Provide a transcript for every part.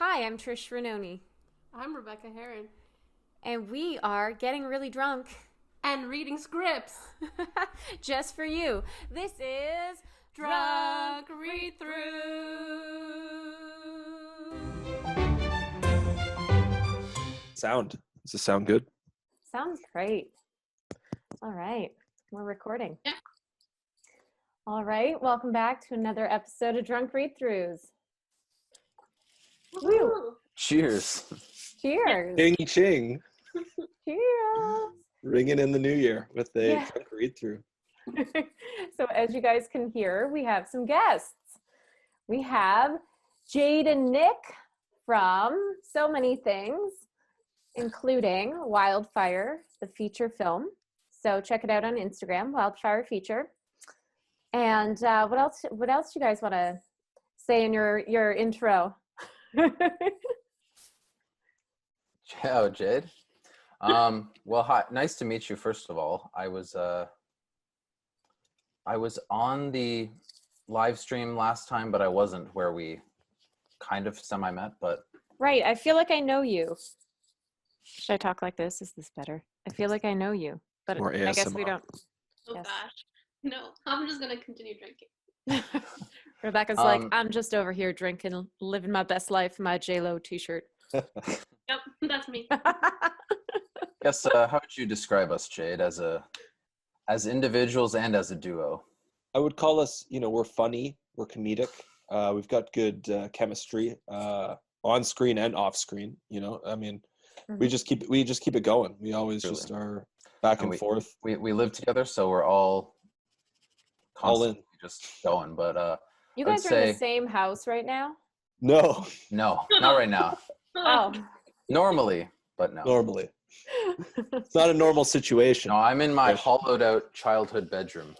Hi, I'm Trish Ranoni, I'm Rebecca Heron. and we are getting really drunk And reading scripts. just for you. This is Drunk Read-Through. Sound. Does this sound good? Sounds great. All right, we're recording. Yeah. All right, welcome back to another episode of Drunk Read-Throughs. Woo! Cheers. Cheers. Ching ching. Cheers. Ringing in the new year with a Yeah. drunk read through. So as you guys can hear, we have some guests. We have Jade and Nick from so many things, including Wildfire, the feature film. So check it out on Instagram, Wildfire Feature. And what else do you guys want to say in your intro? Ciao, Jade. Well, hi. Nice to meet you. First of all, I was on the live stream last time, but I wasn't where we kind of semi-met. But Right, I feel like I know you. Should I talk like this? Is this better? I feel like I know you, but More I guess we ASMR. don't. Oh Yes. gosh. No, I'm just gonna continue drinking. Rebecca's like, Um, I'm just over here drinking, living my best life in my J-Lo t-shirt. Yep, that's me. yes, how would you describe us, Jade, as individuals and as a duo? I would call us, we're funny, we're comedic. We've got good chemistry on screen and off screen. We just keep it going. We always Truly. just are back and forth. We live together, so we're all All in. constantly just going. But You I would guys are in the say- same house right now? No, no, not right now. Oh. Normally, but no. normally. It's not a normal situation. No, I'm in my Yes. hollowed out childhood bedroom.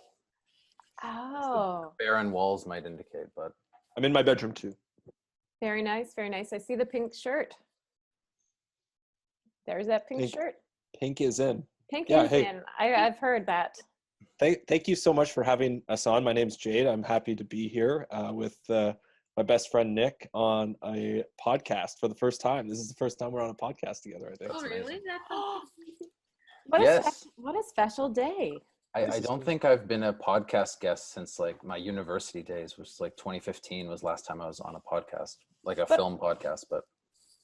Oh. Barren walls might indicate, but I'm in my bedroom too. Very nice, very nice. I see the pink shirt. There's that pink Pink. shirt. Pink is in. Pink Yeah, is hey. in. I've heard that. Thank you so much for having us on. My name's Jade. I'm happy to be here with my best friend Nick on a podcast for the first time. This is the first time we're on a podcast together, I think. Oh really? That's What a special day. I This is don't good. think I've been a podcast guest since like my university days, which was like 2015 was last time I was on a podcast, like a But- film podcast. But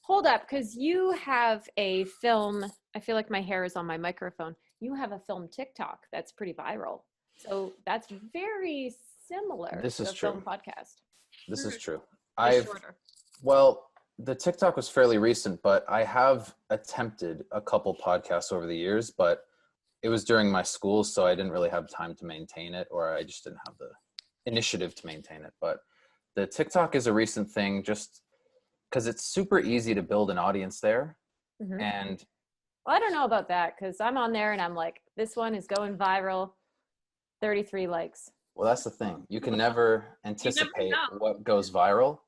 Hold up, because you have a film. I feel like my hair is on my microphone. You have a film TikTok that's pretty viral. So that's very similar This to is a film true. podcast. this is true. Just shorter. Well, the TikTok was fairly recent, but I have attempted a couple podcasts over the years, but it was during my school, so I didn't really have time to maintain it, or I just didn't have the initiative to maintain it. But the TikTok is a recent thing just because it's super easy to build an audience there. Mhm. And Well, I don't know about that because I'm on there and I'm like, this one is going viral. 33 likes. well, that's the thing. You can never anticipate know. what goes viral.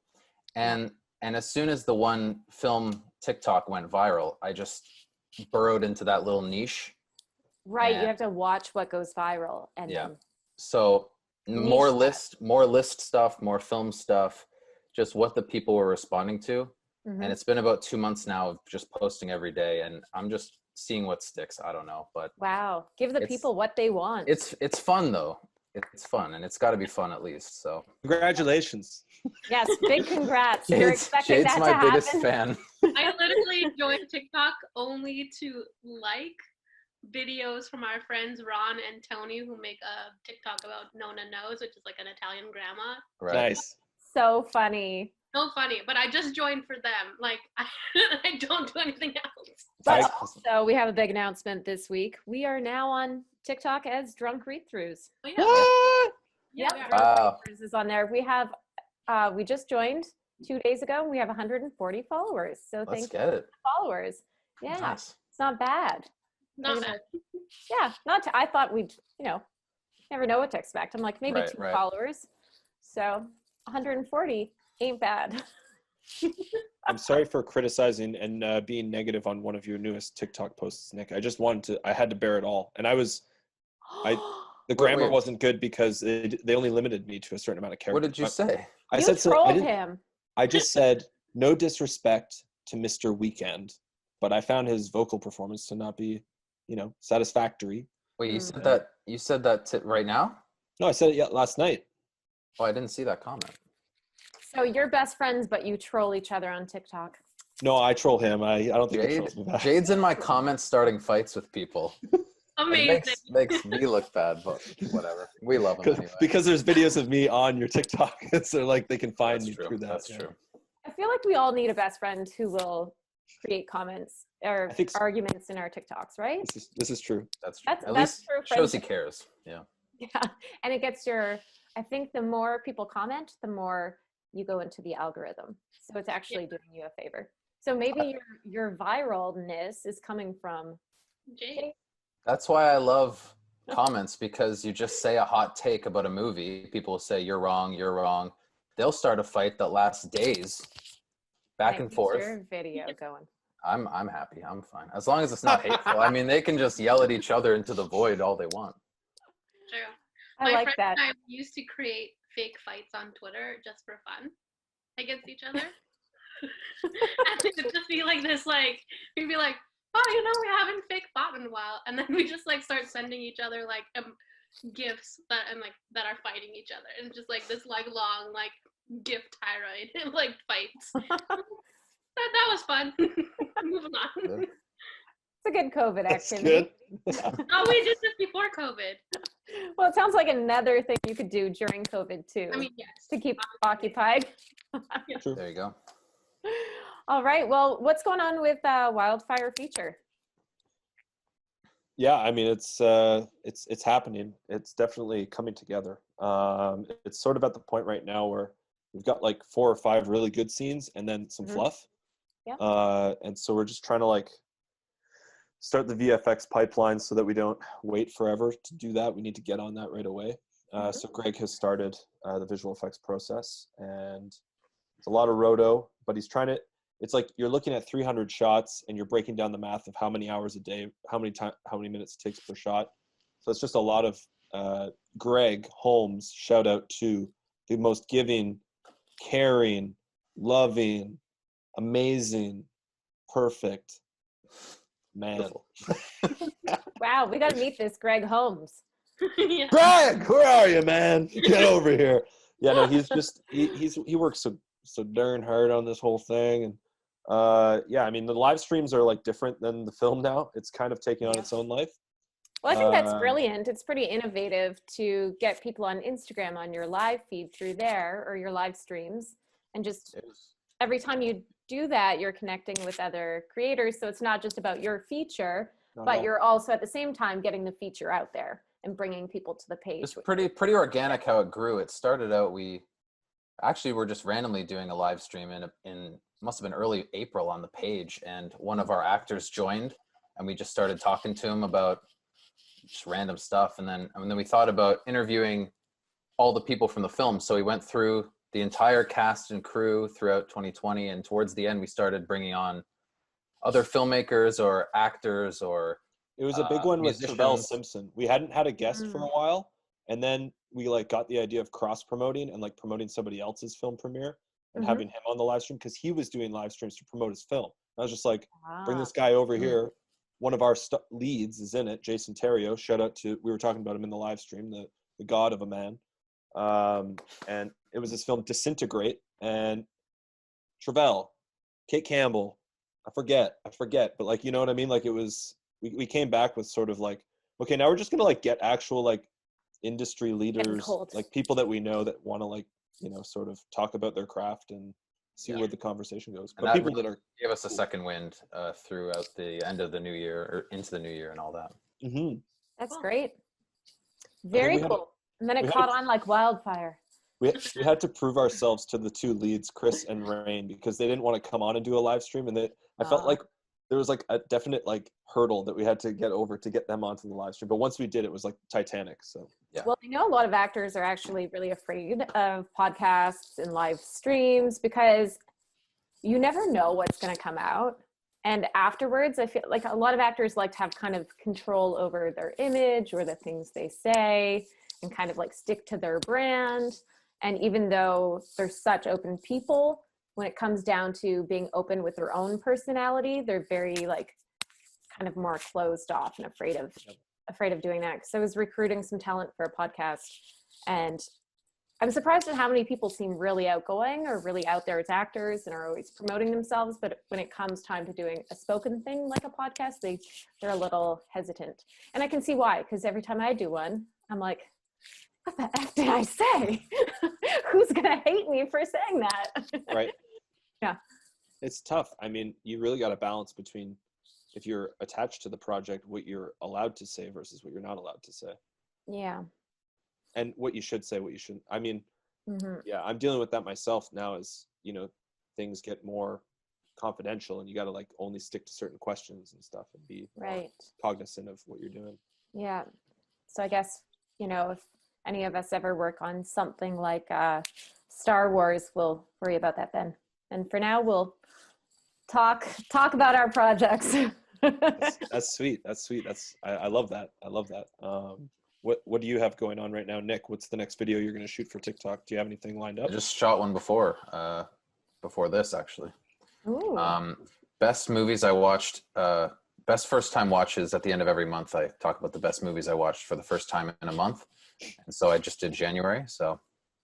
And as soon as the one film TikTok went viral, I just burrowed into that little niche. Right. You Yeah. have to watch what goes viral. And Yeah. then So more Niche list stuff, more film stuff, just what the people were responding to. Mhm. And it's been about 2 months now of just posting every day, and I'm just seeing what sticks. I don't know, but Wow. Give the It's- people what they want. it's fun though. It's fun, and it's got to be fun at least. So Congratulations. Yes. Big congrats. You're expecting Jade's that my to biggest happen. fan. I literally joined TikTok only to like videos from our friends Ron and Tony who make a TikTok about Nona Knows, which is like an Italian grandma. Right. Nice. So funny. So funny, but I just joined for them. Like I don't do anything else. But Nice. also, we have a big announcement this week. We are now on TikTok as Drunk Read-Throughs. Oh, yeah. What? Yeah, Yep, we are. Drunk Wow. Read-Throughs is on there. We have, we just joined 2 days ago. We have 140 followers. So Let's thank you get for it. the followers. Yeah, Nice. it's not bad. Not you bad. Yeah, I thought we'd, never know what to expect. I'm like, maybe Right, 2 right. followers. So 140 ain't bad. I'm sorry for criticizing and being negative on one of your newest TikTok posts, Nick. I had to bear it all. And the grammar wait. wasn't good because they only limited me to a certain amount of characters. What did you say? I You said so. trolled him. I just said no disrespect to Mr. Weekend, but I found his vocal performance to not be, satisfactory. Wait, you said that right now? No, I said it last night. Oh, I didn't see that comment. So you're best friends, but you troll each other on TikTok. No, I troll him. I don't think he trolls me back. Jade's in my comments starting fights with people. Amazing. It makes me look bad, but whatever. We love him anyway. Because there's videos of me on your TikTok, so like they can find That's me true. through that. That's true. I feel like we all need a best friend who will create comments or I think so. arguments in our TikToks, right? This is true. That's true. That's At least true shows he friendship. cares. Yeah. Yeah, and it gets I think the more people comment, the more you go into the algorithm. So it's actually doing you a favor. So maybe your viralness is coming from Jade. That's why I love comments, because you just say a hot take about a movie. People will say, you're wrong, you're wrong. They'll start a fight that lasts days, back and forth. Your video going. I'm happy. I'm fine. As long as it's not hateful. I mean, they can just yell at each other into the void all they want. True. I My like friend that. and I used to create fake fights on Twitter just for fun against each other. And it'd just be like this, like, we'd be like, oh, we haven't fake fought in a while. And then we just like start sending each other like gifts that are fighting each other. And just like this like long like gift tirade like fights. that was fun. Moving on. Good. It's a good COVID That's activity. good. Oh, we did this before COVID. Well, it sounds like another thing you could do during COVID too, I mean, yes. to keep occupied. True. There you go. All right. Well, what's going on with Wildfire Feature? Yeah, I mean it's happening. It's definitely coming together. It's sort of at the point right now where we've got like 4 or 5 really good scenes and then some fluff. Yeah. And so we're just trying to like start the VFX pipeline so that we don't wait forever to do that. We need to get on that right away. So Greg has started the visual effects process, and it's a lot of roto, but he's trying to. It's like you're looking at 300 shots and you're breaking down the math of how many hours a day, how many minutes it takes per shot. So it's just a lot of Greg Holmes, shout out to the most giving, caring, loving, amazing, perfect man. Wow, we got to meet this Greg Holmes. Yeah. Greg, where are you, man? Get over here. Yeah, no, he's just he works so darn hard on this whole thing. And yeah, I mean the live streams are like different than the film now. It's kind of taking on its own life. Well, I think that's brilliant. It's pretty innovative to get people on Instagram on your live feed through there, or your live streams, and just every time you do that, you're connecting with other creators. So it's not just about your feature, but you're also at the same time getting the feature out there and bringing people to the page. It's pretty organic how it grew. It started out, we actually were just randomly doing a live stream in must have been early April on the page, and one of our actors joined, and we just started talking to him about just random stuff. And then we thought about interviewing all the people from the film. So we went through the entire cast and crew throughout 2020. And towards the end, we started bringing on other filmmakers or actors or it was a big one with musicians. Travell Simpson. We hadn't had a guest for a while, and then we like got the idea of cross promoting and like promoting somebody else's film premiere and having him on the live stream, because he was doing live streams to promote his film. I was just like, bring this guy over here. One of our leads is in it, Jason Terrio. Shout out to, we were talking about him in the live stream, the god of a man. And it was this film Disintegrate, and Travell, Kate Campbell, I forget, but like, you know what I mean? Like it was, we came back with sort of like, okay, now we're just gonna like get actual like industry leaders, like people that we know that want to like, you know, sort of talk about their craft and see where the conversation goes. But people that are gave us a second wind throughout the end of the new year or into the new year and all that. That's great. Very cool. And then it caught on like wildfire. We had to prove ourselves to the 2 leads, Chris and Rain, because they didn't want to come on and do a live stream, and I felt like there was like a definite like hurdle that we had to get over to get them onto the live stream. But once we did, it was like Titanic. So well, I know a lot of actors are actually really afraid of podcasts and live streams because you never know what's going to come out. And afterwards, I feel like a lot of actors like to have kind of control over their image or the things they say and kind of like stick to their brand. And even though they're such open people, when it comes down to being open with their own personality, they're very like kind of more closed off and afraid of doing that. Because I was recruiting some talent for a podcast, and I'm surprised at how many people seem really outgoing or really out there as actors and are always promoting themselves. But when it comes time to doing a spoken thing like a podcast, they're a little hesitant. And I can see why, because every time I do one, I'm like, what the F did I say? Who's going to hate me for saying that? Right. Yeah. It's tough. I mean, you really got to balance between, if you're attached to the project, what you're allowed to say versus what you're not allowed to say. Yeah. And what you should say, what you shouldn't. I mean, Mm-hmm. yeah, I'm dealing with that myself now as, things get more confidential and you got to like only stick to certain questions and stuff and be Right. cognizant of what you're doing. Yeah. So I guess, if any of us ever work on something like Star Wars, we'll worry about that then. And for now, we'll talk about our projects. That's sweet. That's sweet. I love that. I love that. What do you have going on right now, Nick? What's the next video you're going to shoot for TikTok? Do you have anything lined up? I just shot one before this actually. Ooh. Best movies I watched, best first time watches. At the end of every month, I talk about the best movies I watched for the first time in a month. And so I just did January, so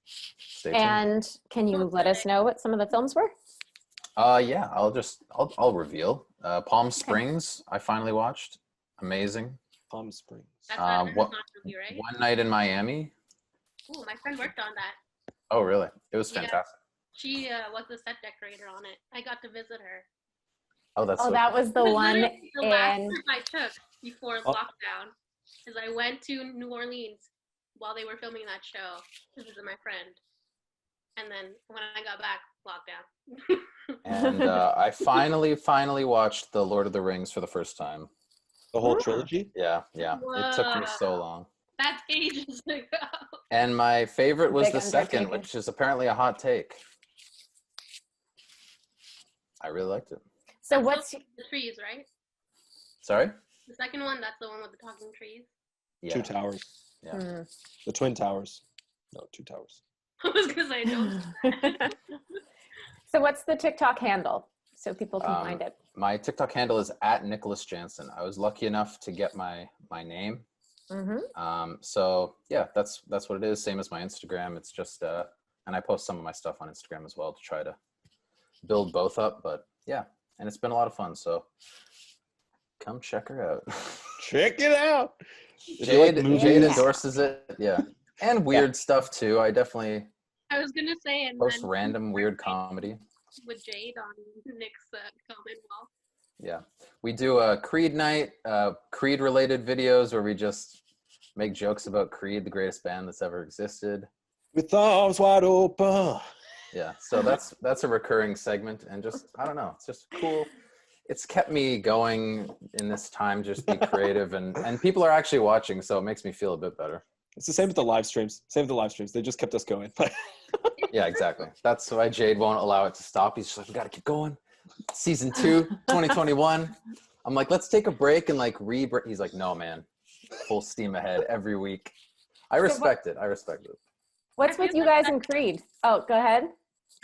stay tuned. And can you let us know what some of the films were? Yeah, I'll reveal. Palm Springs, I finally watched. Amazing. Palm Springs. That's not a what- movie, right? One Night in Miami. Ooh, my friend worked on that. Oh, really? It was Yeah. fantastic. She was the set decorator on it. I got to visit her. Oh, that's Oh, so that was the It one literally the last in. trip I took before lockdown is I went to New Orleans while they were filming that show to visit my friend. And then when I got back, lockdown. And I finally watched The Lord of the Rings for the first time. The whole trilogy? Yeah. It took me so long. That's ages ago. And my favorite was Big the second, undertaking. which is apparently a hot take. I really liked it. So That's what's the trees, right? Sorry? The second one, that's the one with the talking trees. Yeah. Two towers. Yeah. The Twin Towers. No, two towers. I was gonna say no. So what's the TikTok handle so people can find it? My TikTok handle is @NicholasJansen. I was lucky enough to get my name. Mm-hmm. So yeah, that's what it is. Same as my Instagram. It's just and I post some of my stuff on Instagram as well to try to build both up. But yeah, and it's been a lot of fun. So come check her out. Check it out. Jade movies- endorses it. Yeah, and weird stuff too. I definitely I was gonna say, and post then random weird comedy. with Jade on Nick's comment wall. Yeah, we do a Creed night, Creed related videos where we just make jokes about Creed, the greatest band that's ever existed. With arms wide open. Yeah, so that's a recurring segment, and just I don't know, it's just cool. It's kept me going in this time. Just be creative, and people are actually watching, so it makes me feel a bit better. It's the same with the live streams. They just kept us going. Yeah, exactly. That's why Jade won't allow it to stop. He's just like, we got to keep going. Season 2, 2021. I'm like, let's take a break and like He's like, no, man, full steam ahead every week. I respect it. What's with you guys in Creed? Oh, go ahead.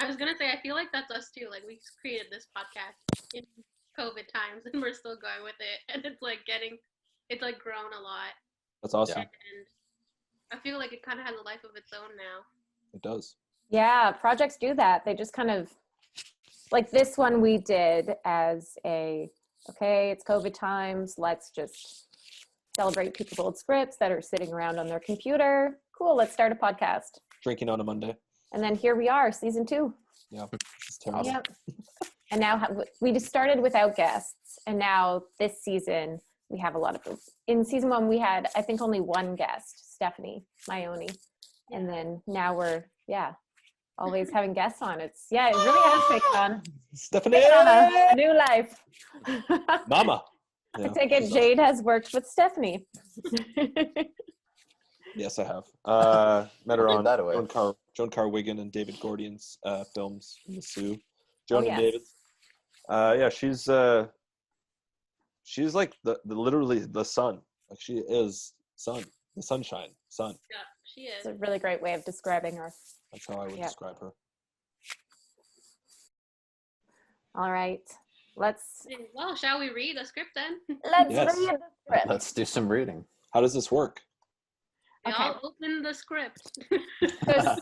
I was gonna say, I feel like that's us too. Like we created this podcast in COVID times, and we're still going with it, and it's like grown a lot. That's awesome. And I feel like it kind of has a life of its own now. It does. Yeah, projects do that. They just kind of, like this one we did as okay, it's COVID times. Let's just celebrate people's old scripts that are sitting around on their computer. Cool, let's start a podcast. Drinking on a Monday. And then here we are, season 2. Yeah. It's terrible. Yep. And now we just started without guests. And now this season, we have a lot of them. In season 1, we had, I think, only one guest, Stephanie Maioni. And then now we're, always having guests on. It really has taken on Stephanie! a new life. Mama. I take it Jade has worked with Stephanie. Yes, I have. Met her on that away. Joan Carr-Wiggin and David Gordian's films in the Sioux. Joan Oh, and yes. David. She's like literally the sun. Like she is sun, the sunshine, sun. Yeah, she is. It's a really great way of describing her. That's how I would describe her. All right. Let's Well, shall we read the script then? Yes. Yes. Read the script. Let's do some reading. How does this work? We Okay. all open the script. So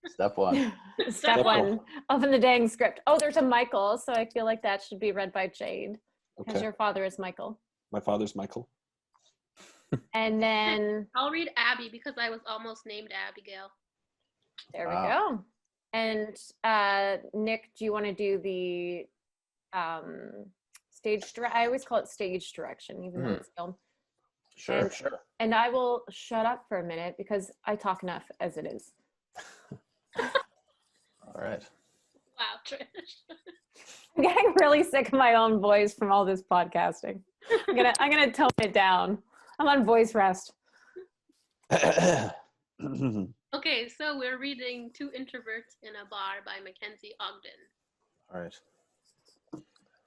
Step one. Step one. Open the dang script. Oh, there's a Michael, so I feel like that should be read by Jade. Because Okay. your father is Michael. My father's Michael. And then I'll read Abby because I was almost named Abigail. there we Wow. go. And Nick, do you want to do the stage I always call it stage direction, even though it's film. Sure, sure. And I will shut up for a minute because I talk enough as it is. All right. Wow, Trish. I'm getting really sick of my own voice from all this podcasting. I'm gonna tone it down. I'm on voice rest. Okay, so we're reading Two Introverts in a Bar by Mackenzie Ogden. All right.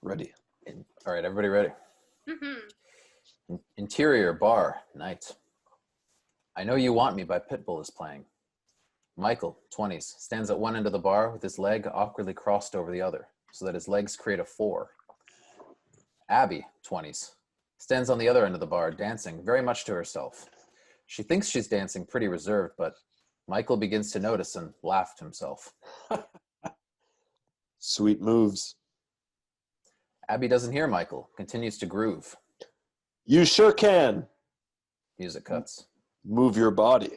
Ready. All right, everybody ready? Mm-hmm. Interior bar, night. I Know You Want Me by Pitbull is playing. Michael, 20s, stands at one end of the bar with his leg awkwardly crossed over the other, so that his legs create a 4. Abby, 20s, stands on the other end of the bar, dancing very much to herself. She thinks she's dancing pretty reserved, but Michael begins to notice and laugh to himself. Sweet moves. Abby doesn't hear Michael, continues to groove. You sure can. Music cuts. Move your body.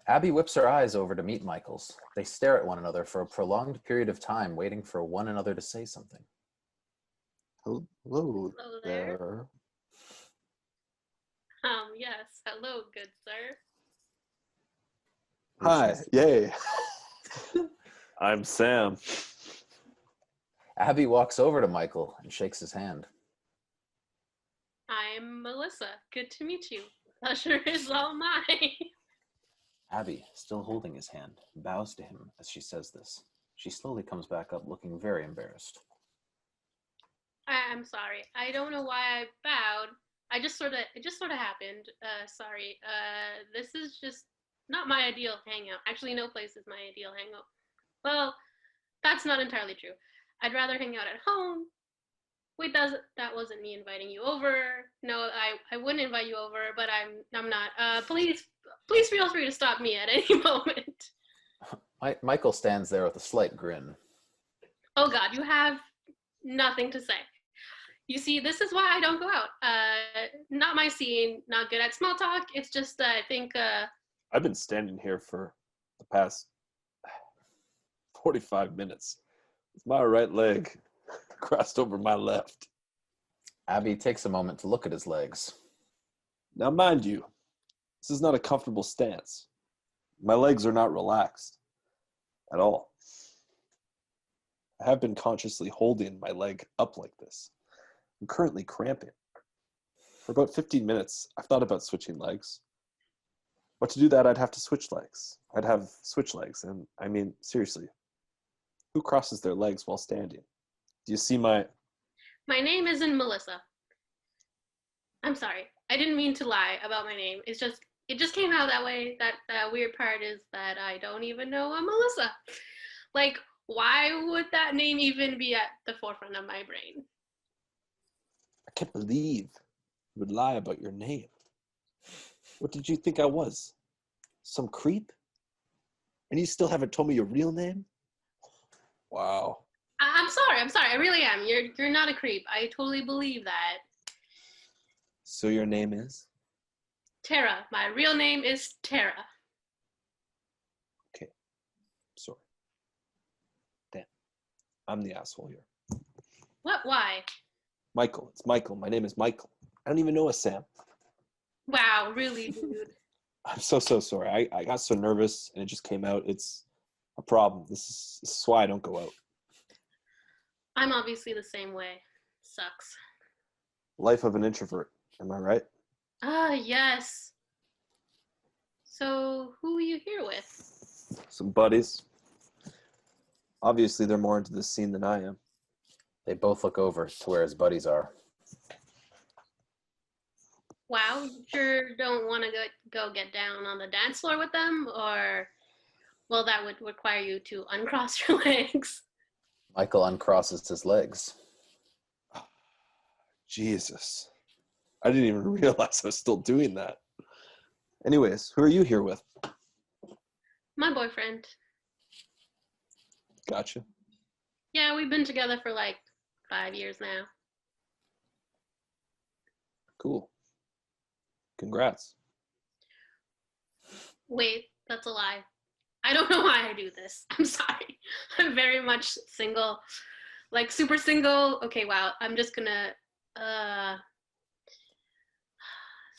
Abby whips her eyes over to meet Michael's. They stare at one another for a prolonged period of time, waiting for one another to say something. Hello Hello there. there. Yes. Hello, good sir. Hi. Yay. I'm Sam. Abby walks over to Michael and shakes his hand. I'm Melissa. Good to meet you. Pleasure is all mine. Abby, still holding his hand, bows to him as she says this. She slowly comes back up, looking very embarrassed. I'm sorry. I don't know why I bowed. It just sort of happened. Sorry. This is just not my ideal hangout. Actually, no place is my ideal hangout. Well, that's not entirely true. I'd rather hang out at home. Wait, that wasn't me inviting you over. No, I wouldn't invite you over, but I'm not. Please feel free to stop me at any moment. Michael stands there with a slight grin. Oh God, you have nothing to say. You see, this is why I don't go out. Not my scene, not good at small talk. It's just, I think... I've been standing here for the past 45 minutes with my right leg crossed over my left. Abby takes a moment to look at his legs. Now, mind you, this is not a comfortable stance. My legs are not relaxed at all. I have been consciously holding my leg up like this. I'm currently cramping. For about 15 minutes, I've thought about switching legs. But to do that, I'd have to switch legs. I'd have switch legs. And I mean, seriously, who crosses their legs while standing? Do you see my... My name isn't Melissa. I'm sorry. I didn't mean to lie about my name. It just came out that way. That weird part is that I don't even know a Melissa. Like, why would that name even be at the forefront of my brain? I can't believe you would lie about your name. What did you think I was? Some creep? And you still haven't told me your real name? Wow. I'm sorry. I really am. You're not a creep. I totally believe that. So your name is? Tara. My real name is Tara. Okay. Sorry. Damn. I'm the asshole here. What? Why? Michael. It's Michael. My name is Michael. I don't even know a Sam. Wow, really, dude. I'm so sorry. I got so nervous and it just came out. It's a problem. This is why I don't go out. I'm obviously the same way. Sucks. Life of an introvert. Am I right? Ah, yes. So, who are you here with? Some buddies. Obviously, they're more into this scene than I am. They both look over to where his buddies are. Wow, you sure don't want to go get down on the dance floor with them? Or, well, that would require you to uncross your legs. Michael uncrosses his legs. Jesus. I didn't even realize I was still doing that. Anyways, who are you here with? My boyfriend. Gotcha. Yeah, we've been together for like 5 years now. Cool. Congrats. Wait, that's a lie. I don't know why I do this. I'm sorry. I'm very much single. Like super single. Okay, wow. I'm just gonna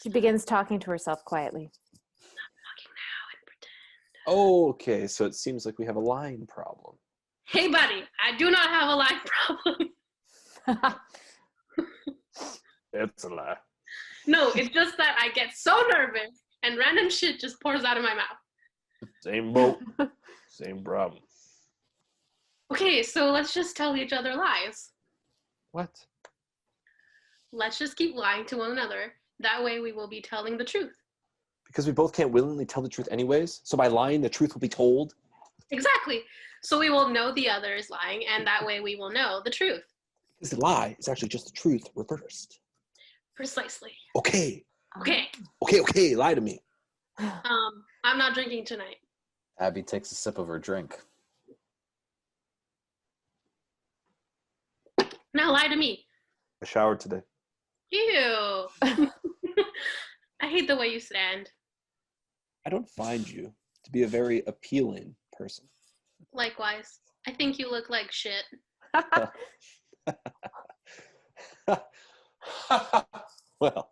She begins talking to herself quietly. talking now and pretend. Okay, so it seems like we have a line problem. Hey buddy, I do not have a line problem. It's a lie. No, it's just that I get so nervous and random shit just pours out of my mouth. Same boat. Same problem. Okay, so let's just tell each other lies. What? Let's just keep lying to one another. That way we will be telling the truth. Because we both can't willingly tell the truth anyways? So by lying, the truth will be told? Exactly. So we will know the other is lying, and that way we will know the truth. Because the lie is actually just the truth reversed. Precisely. Okay. Okay. Okay, lie to me. I'm not drinking tonight. Abby takes a sip of her drink. Now lie to me. I showered today. Ew. I hate the way you stand. I don't find you to be a very appealing person. Likewise. I think you look like shit. Well,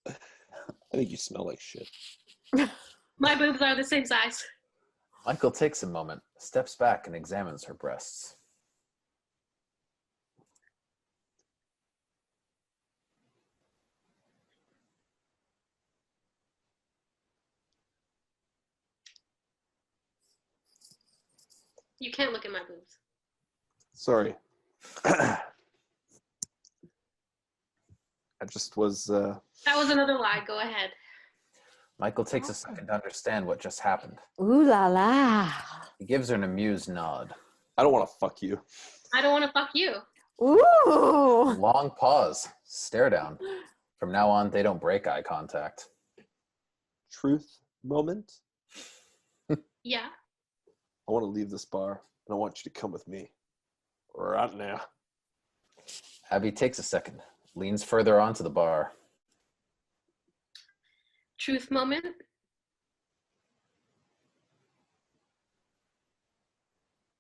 I think you smell like shit. My boobs are the same size. Michael takes a moment, steps back, and examines her breasts. You can't look at my boobs. Sorry. I just was, That was another lie. Go ahead. Michael takes a second to understand what just happened. Ooh la la. He gives her an amused nod. I don't want to fuck you. I don't want to fuck you. Ooh. Long pause. Stare down. From now on, they don't break eye contact. Truth moment? Yeah. I want to leave this bar, and I want you to come with me. Right now. Abby takes a second, leans further onto the bar. Truth moment.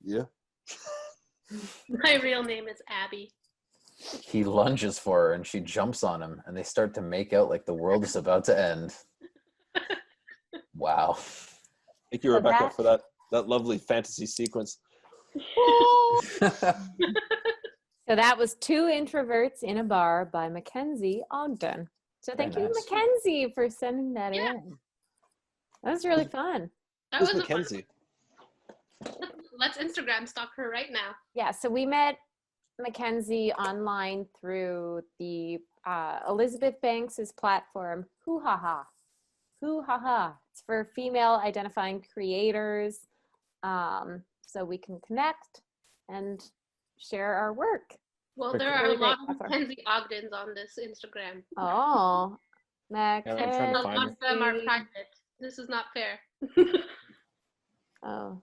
Yeah. My real name is Abby. He lunges for her and she jumps on him, and they start to make out like the world is about to end. Wow. Thank you, So Rebecca, that- for that lovely fantasy sequence. So that was Two Introverts in a Bar by Mackenzie Ogden. So thank Very you, nice. Mackenzie, for sending that Yeah. in. That was really fun. That Who's was Mackenzie? Let's Instagram stalk her right now. Yeah, so we met Mackenzie online through the Elizabeth Banks's platform, Hoo Ha Ha. Hoo Ha Ha. It's for female identifying creators. So we can connect and share our work. Well, Very there cool. are a Really great lot of platform. Mackenzie Ogdens on this Instagram. Oh, I'm trying to A find lot her. of them are private. This is not fair. Oh,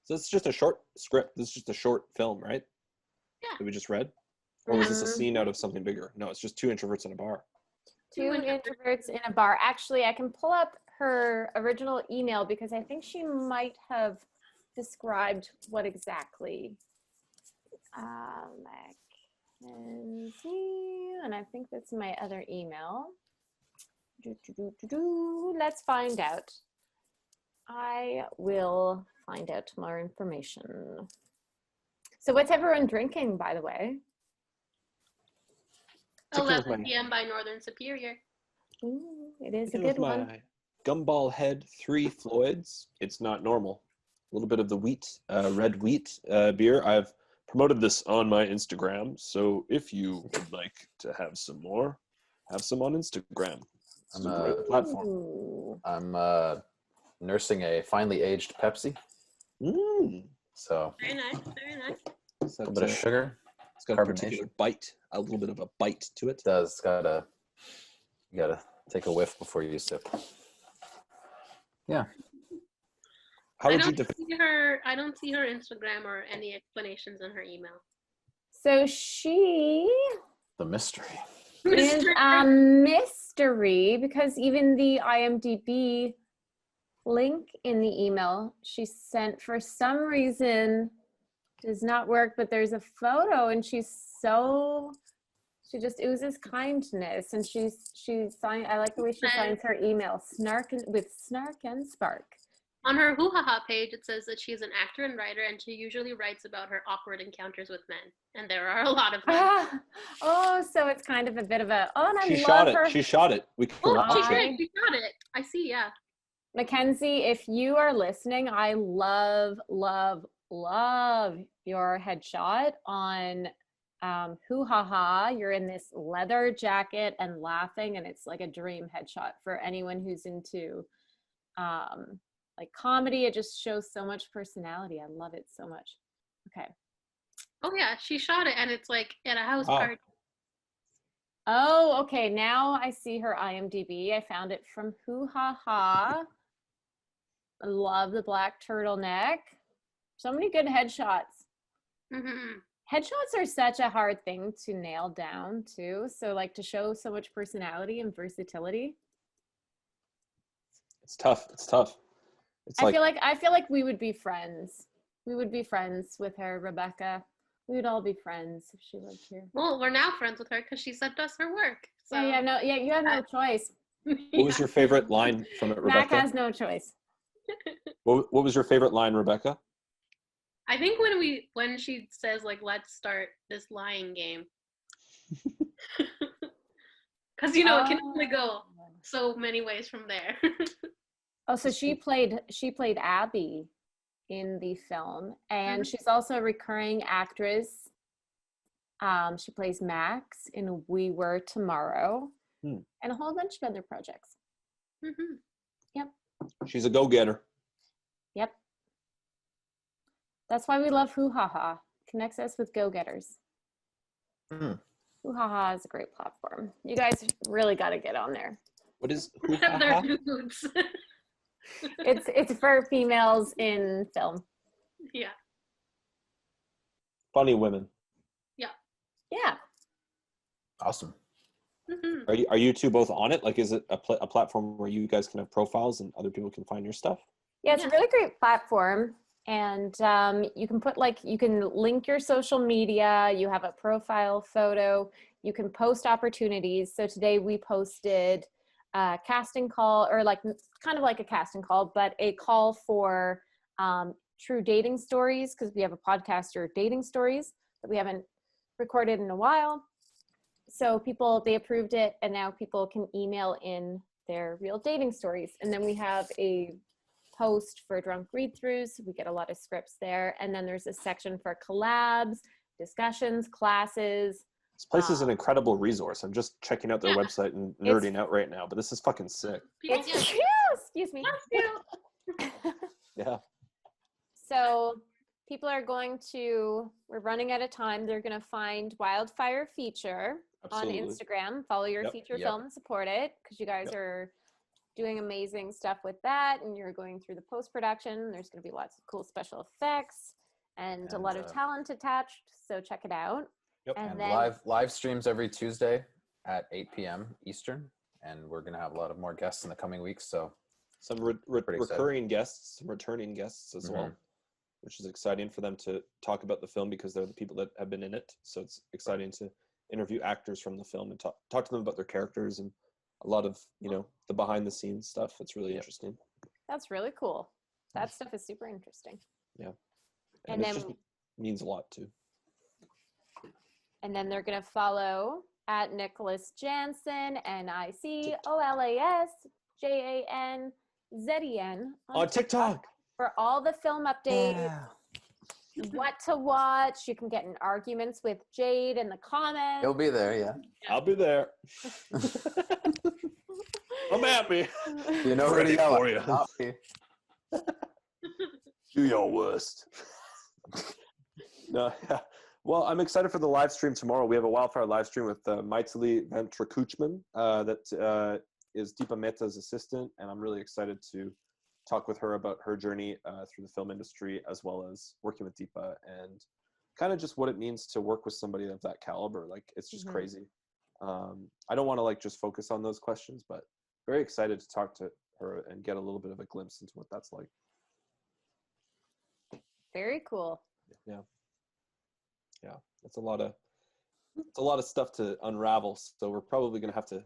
So it's just a short script. This is just a short film, right? Yeah. That we just read? Or was this a Mhm. scene out of something bigger? No, it's just two introverts in a bar. Two Introverts in a Bar. Actually, I can pull up her original email because I think she might have described what exactly. Mackenzie, and I think that's my other email. Let's find out. I will find out more information. So what's everyone drinking, by the way? Sticking with 11 my- p.m. by Northern Superior. Ooh, it is a Sticking with good one. my Gumball Head 3 Floyds. It's not normal. A little bit of the wheat, red wheat beer. I've promoted this on my Instagram, so if you would like to have some more, have some on Instagram. It's a great platform. Ooh. I'm nursing a finely aged Pepsi. Mm. So Very nice, very nice. It's A little bit of sugar. It's got a particular bite, a little bit of a bite to it. It does. You gotta take a whiff before you sip. Yeah. How would I you don't see her Instagram or any explanations in her email. So she The mystery. is a mystery because even the IMDb link in the email she sent for some reason does not work, but there's a photo and she just oozes kindness, and I like the way she signs her email, with snark and spark. On her Hoo Ha Ha page, it says that she's an actor and writer, and she usually writes about her awkward encounters with men, and there are a lot of them. Oh, so it's kind of a bit of a. Oh, and I She love shot her. it. She shot it. We can watch She it. did. She shot it. I see. Yeah. Mackenzie, if you are listening, I love your headshot on Hoo Ha Ha. You're in this leather jacket and laughing, and it's like a dream headshot for anyone who's into like comedy. It just shows so much personality. I love it so much. Okay. Oh yeah, she shot it, and it's like at a house party. Oh, okay. Now I see her IMDb. I found it from Hoo Ha Ha. I love the black turtleneck. So many good headshots. Mm-hmm. Headshots are such a hard thing to nail down too. So like to show so much personality and versatility. It's tough. I feel like we would be friends. We would be friends with her, Rebecca. We would all be friends if she lived here. Well, we're now friends with her because she sent us her work. So. Yeah, you have no choice. What was your favorite line from it, Rebecca? Mac has no choice. What was your favorite line, Rebecca? I think when she says like, let's start this lying game. Because it can only go so many ways from there. Oh, so she played Abby in the film, and she's also a recurring actress. She plays Max in We Were Tomorrow, and a whole bunch of other projects. Mm-hmm. Yep. She's a go-getter. Yep. That's why we love Hoo Ha Ha. Connects us with go-getters. Hoo Ha Ha is a great platform. You guys really got to get on there. What is Hoo Ha Ha? It's for females in film. Yeah. Funny women. Yeah. Awesome. Mm-hmm. Are you two both on it? Like, is it a platform where you guys can have profiles and other people can find your stuff? Yeah, it's a really great platform. And you can link your social media. You have a profile photo. You can post opportunities. So today we posted a casting call, or kind of like a casting call, but a call for true dating stories, because we have a podcast or dating stories that we haven't recorded in a while. So they approved it, and now people can email in their real dating stories. And then we have a post for drunk read-throughs. We get a lot of scripts there. And then there's a section for collabs, discussions, classes. This place is an incredible resource. I'm just checking out their website and nerding out right now, but this is fucking sick. Excuse me. Yeah. So people are we're running out of time. They're going to find Wildfire Feature Absolutely. on Instagram. Follow your feature film and support it, because you guys are doing amazing stuff with that, and you're going through the post-production. There's going to be lots of cool special effects and a lot of talent attached, so check it out. Yep. And live streams every Tuesday at 8 p.m. Eastern, and we're going to have a lot of more guests in the coming weeks, so some recurring guests, some returning guests as well, which is exciting for them to talk about the film, because they're the people that have been in it. So it's exciting to interview actors from the film and talk to them about their characters and a lot of, the behind the scenes stuff. It's really interesting. That's really cool. That stuff is super interesting. Yeah. And it just means a lot too. And then they're going to follow at Nicholas Jansen, NicholasJanzen on TikTok for all the film updates. What to watch. You can get in arguments with Jade in the comments. You'll be there, yeah. I'll be there. Come at me. You know where to yell for you. Do your worst. No, Well, I'm excited for the live stream tomorrow. We have a wildfire live stream with Maitali Ventrakuchman that is Deepa Mehta's assistant, and I'm really excited to talk with her about her journey through the film industry, as well as working with Deepa and kind of just what it means to work with somebody of that caliber. Like, it's just crazy. I don't want to like just focus on those questions, but very excited to talk to her and get a little bit of a glimpse into what that's like. Very cool. Yeah. It's a lot of stuff to unravel. So we're probably going to have to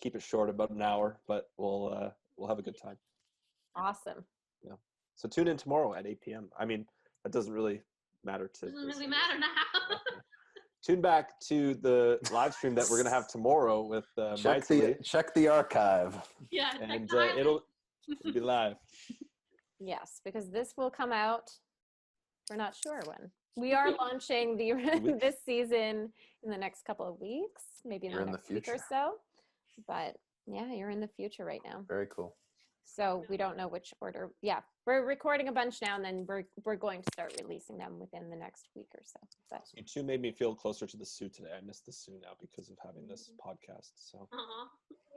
keep it short, about an hour, but we'll have a good time. Awesome. Yeah. So tune in tomorrow at 8 p.m. I mean, that doesn't really matter to. Doesn't really matter now. Tune back to the live stream that we're going to have tomorrow with check the archive. Yeah. and it'll be live. Yes, because this will come out. We're not sure when. We are launching this season in the next couple of weeks, maybe in the next week or so. But yeah, you're in the future right now. Very cool. So we don't know which order. Yeah, we're recording a bunch now, and then we're going to start releasing them within the next week or so. But You two made me feel closer to the Sioux today. I miss the Sioux now because of having this podcast. So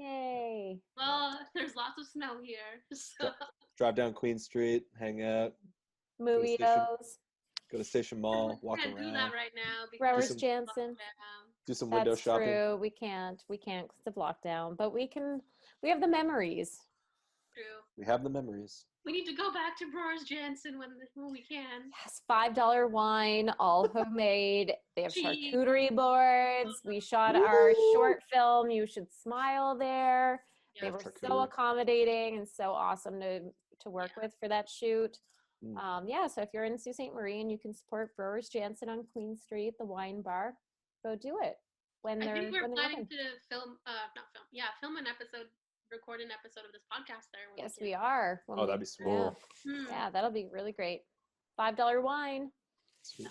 yay! Well, there's lots of snow here. So. drive down Queen Street, hang out, Movitos. go to Station Mall, walk We can't around. do that right now. Browers because Jansen. Do some window That's shopping. true. We can't because of lockdown, but we have the memories. True. We have the memories. We need to go back to Brewers Jansen when we can. Yes, $5 wine, all homemade. They have Cheap. charcuterie boards. We shot our short film, You Should Smile, there. They were so Charcuterie. accommodating and so awesome to work with for that shoot. So if you're in Sault Ste. Marie and you can support Brewers Jansen on Queen Street, the wine bar, go do it. I think we're planning to film an episode, record an episode of this podcast there. Yes, we are. Oh, that'd be sweet. Yeah, that'll be really great. $5 wine. Sweet.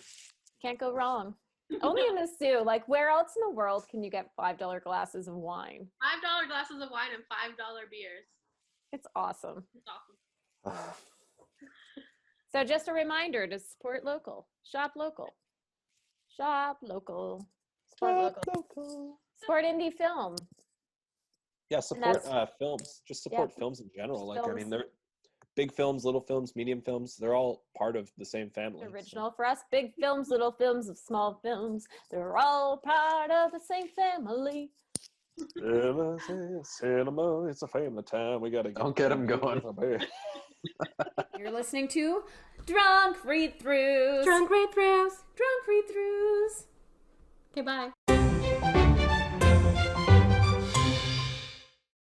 Can't go wrong. Only in the Sioux. Like, where else in the world can you get $5 glasses of wine? $5 glasses of wine and $5 beers. It's awesome. It's awesome. So just a reminder to support local. Shop local. Shop local. Support local. Support indie film. Yeah, support films. Just support films in general. Like, I mean, they're big films, little films, medium films. They're all part of the same family. Original for us. Big films, little films, small films. They're all part of the same family. Cinema, it's a family time. We gotta Don't get them going. You're listening to Drunk Read-Thrus. Drunk Read-Thrus. Drunk Read-Thrus. Okay, bye.